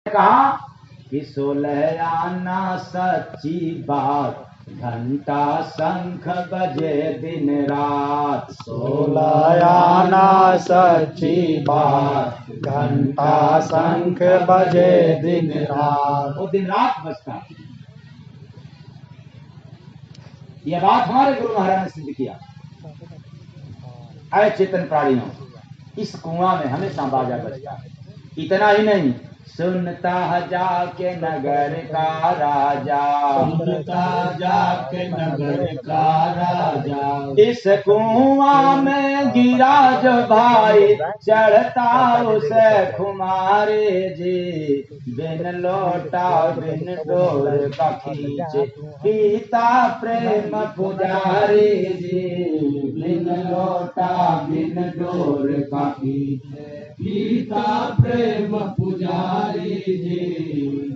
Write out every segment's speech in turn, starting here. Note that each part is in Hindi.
कहा कि 16 आना सच्ची बात, घंटा शंख बजे दिन रात। 16 आना सच्ची बात, घंटा शंख बजे दिन रात। वो दिन रात बजता है। यह बात हमारे गुरु महाराज ने सिद्ध किया। अय चेतन प्राणियों, इस कुआं में हमेशा बाजा बजता है। इतना ही नहीं, सुनता जाके नगर का राजा, सुनता जाके नगर का राजा। इस कुआं में गिरा जो भाई, चढ़ता उसे खुमारे जी। बिन लोटा बिन डोर का खींचे, पीता प्रेम पुजारी जी। बिन लोटा बिन डोर का खींचे, पीता प्रेम पुजारी जी।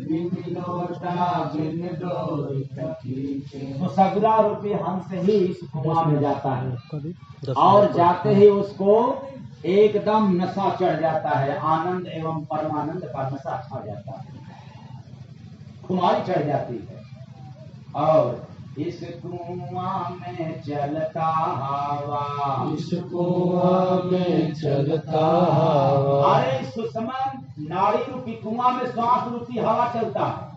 बिन लोटा बिन डोर का खींचे। तो सगुरा रूपी हंस ही इस कुआं में जाता है, और जाते ही उसको एकदम नशा चढ़ जाता है। आनंद एवं परमानंद का नशा छा जाता है, खुमारी चढ़ जाती है। और इस कुआं में चलता हवा, इस कुआं में चलता हवा। अरे सुषमन, नाड़ी रूपी कुआं में श्वास रूपी हवा चलता है।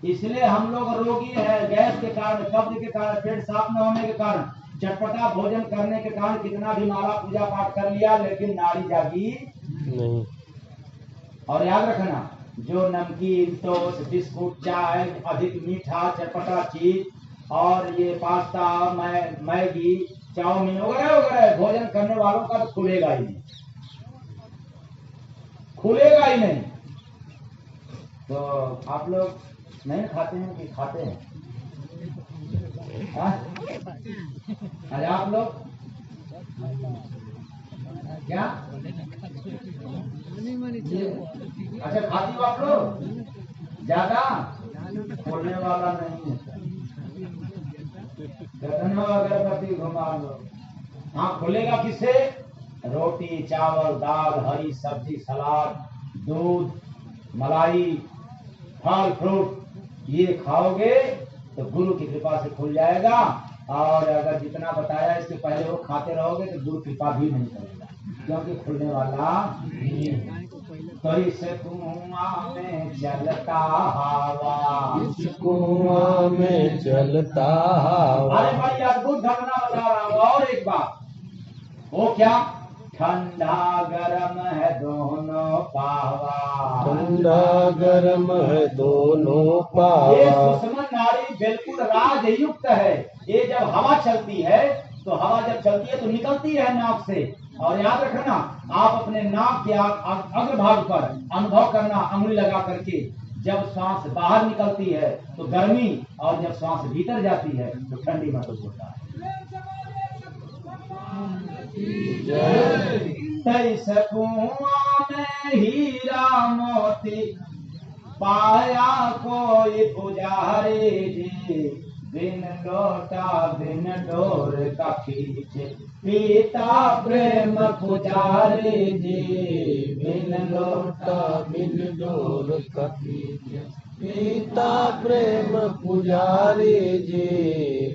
इसलिए हम लोग रोगी है, गैस के कारण, कब्ज के कारण, पेट साफ न होने के कारण, चटपटा भोजन करने के कारण कितना भी माला पूजा पाठ कर लिया, लेकिन नाड़ी जागी नहीं। और याद रखना, जो नमकीन, टोस्ट, बिस्कुट, चाय, अधिक मीठा चटपटा चीज और ये पास्ता, मैगी, चाउमीन वगैरह वगैरह भोजन करने वालों का तो खुलेगा ही नहीं, खुलेगा ही नहीं। तो आप लोग नहीं खाते हैं कि खाते हैं? अरे आप लोग क्या? अच्छा, खाती हो आप लोग? ज्यादा खोलने वाला नहीं है, अगरबत्ती घुमा लो। हाँ, खुलेगा किससे? रोटी, चावल, दाल, हरी सब्जी, सलाद, दूध, मलाई, फल फ्रूट, ये खाओगे तो गुरु की कृपा से खुल जाएगा। और अगर जितना बताया इसके पहले वो खाते रहोगे तो गुरु कृपा भी नहीं करेगा, क्योंकि खुलने वाला नहीं है। तो इस कुआं में चलता हवा, इस कुआं में चलता हवा। अरे भाई अद्भुत घटना बता रहा हूँ। और एक बात, वो क्या? ठंडा गरम है दोनों पावा, ठंडा गरम है दोनों पावा। ये सुषमन नाड़ी बिल्कुल राजयुक्त है। ये जब हवा चलती है तो हवा जब चलती है तो निकलती है नाक से। और याद रखना, आप अपने नाक के अग्रभाग पर अनुभव करना, अंगुली लगा करके। जब सांस बाहर निकलती है तो गर्मी, और जब सांस भीतर जाती है तो ठंडी महसूस होता है। तैस कुआं में हीरा मोती, पाया कोई पुजारी जी। बिन लोटा बिन डोर का खींचे, पीता प्रेम पुजारी जी। बिन लोटा बिन डोर का खींचे, पीता प्रेम पुजारी जी।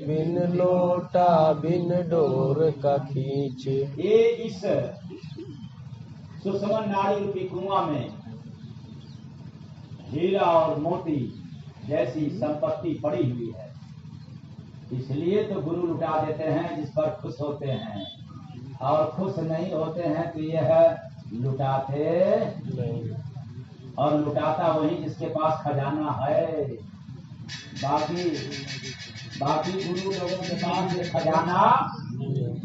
बिन लोटा बिन डोर का खींचे। ये इस सुषमन नाड़ी रूपी कुआं में हीरा और मोती जैसी संपत्ति पड़ी हुई है। इसलिए तो गुरु लुटा देते हैं जिस पर खुश होते हैं, और खुश नहीं होते हैं तो यह लुटाते नहीं। और लुटाता वही जिसके पास खजाना है। बाकी गुरु लोगों के पास ये खजाना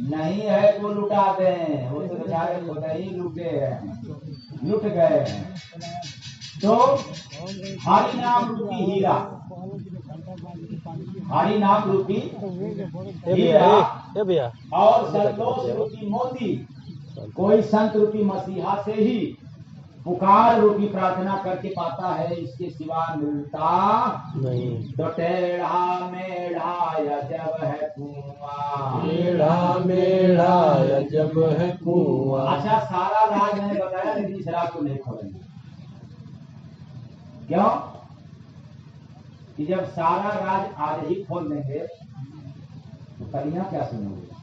नहीं है, वो लुटा दें। वो तो बेचारे खुद ही लुट गए हैं। तो हरि नाम रूपी हीरा, हरि नाम रूपी हीरा और संतोष रूपी मोती, कोई संत रूपी मसीहा से ही पुकार रूपी प्रार्थना करके पाता है, इसके सिवा मिलता नहीं। तो टेढ़ा मेढ़ा अजब है कुआं, टेढ़ा मेढ़ा अजब है कुआं। अच्छा, सारा राज मैंने बताया, लेकिन इस राज को नहीं खोलेंगे। क्यों कि जब सारा राज आज ही खोल देंगे तो कलियां क्या सुनोगे?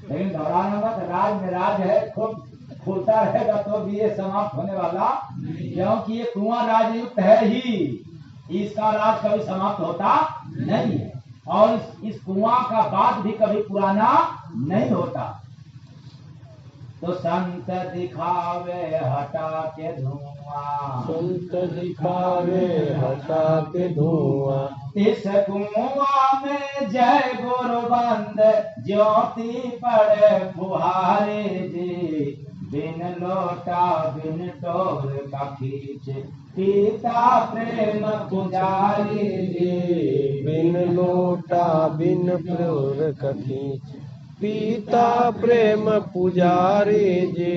लेकिन घबराना मत, राज में राज है, खूब खुलता रहेगा तो भी ये समाप्त होने वाला, क्योंकि ये कुआं राजयुक्त है ही, इसका राज कभी समाप्त होता नहीं है, और इस कुआं का बात भी कभी पुराना नहीं होता। तो संत दिखावे हटा के धुआं, संत दिखावे हटा के धुआं, इस कुआं में जय गुरु बंद ज्योति पड़े फुहारे जी, बिन लोटा बिन डोर का खींच पीता प्रेम पुजारी जी, बिन लोटा बिन प्योर का खींच पीता प्रेम पुजारी जी,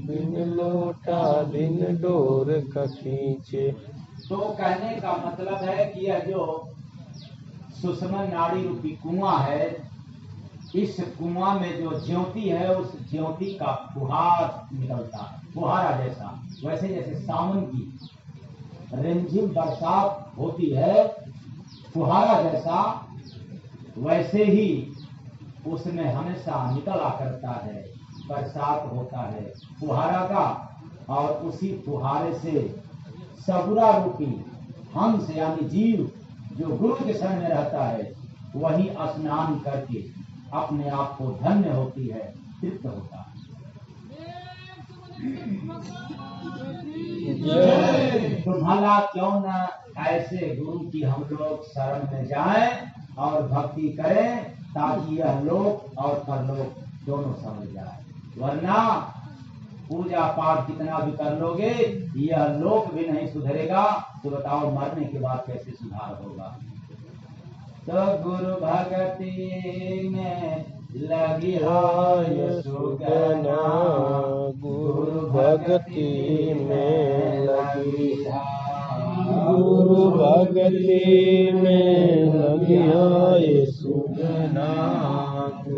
बिन लोटा बिन डोर का खींचे। तो कहने का मतलब है कि यह जो सुषमा नाड़ी रूपी कुआं है, इस कुआं में जो ज्योति है उस ज्योति का फुहार निकलता है, फुहारा जैसा, वैसे जैसे सावन की रिमझिम बरसात होती है फुहारा जैसा, वैसे ही उसमें हमेशा निकला करता है, बरसात होता है फुहारा का, और उसी फुहारे से सबुरा रूपी हंस यानी जीव जो गुरु के शरण में रहता है, वही स्नान करके अपने आप को धन्य होती है, तृप्त होता है। तो भला क्यों न ऐसे गुरु की हम लोग शरण में जाएं और भक्ति करें, ताकि यह लोक और परलोक दोनों समझ जाए। वरना पूजा पाठ कितना भी कर लोगे, यह लोक भी नहीं सुधरेगा, तो बताओ मरने के बाद कैसे सुधार होगा। तो गुरु भक्ति में लगी है सुगना, गुरु भक्ति में लगी, गुरु भक्ति में लगी है सुगना।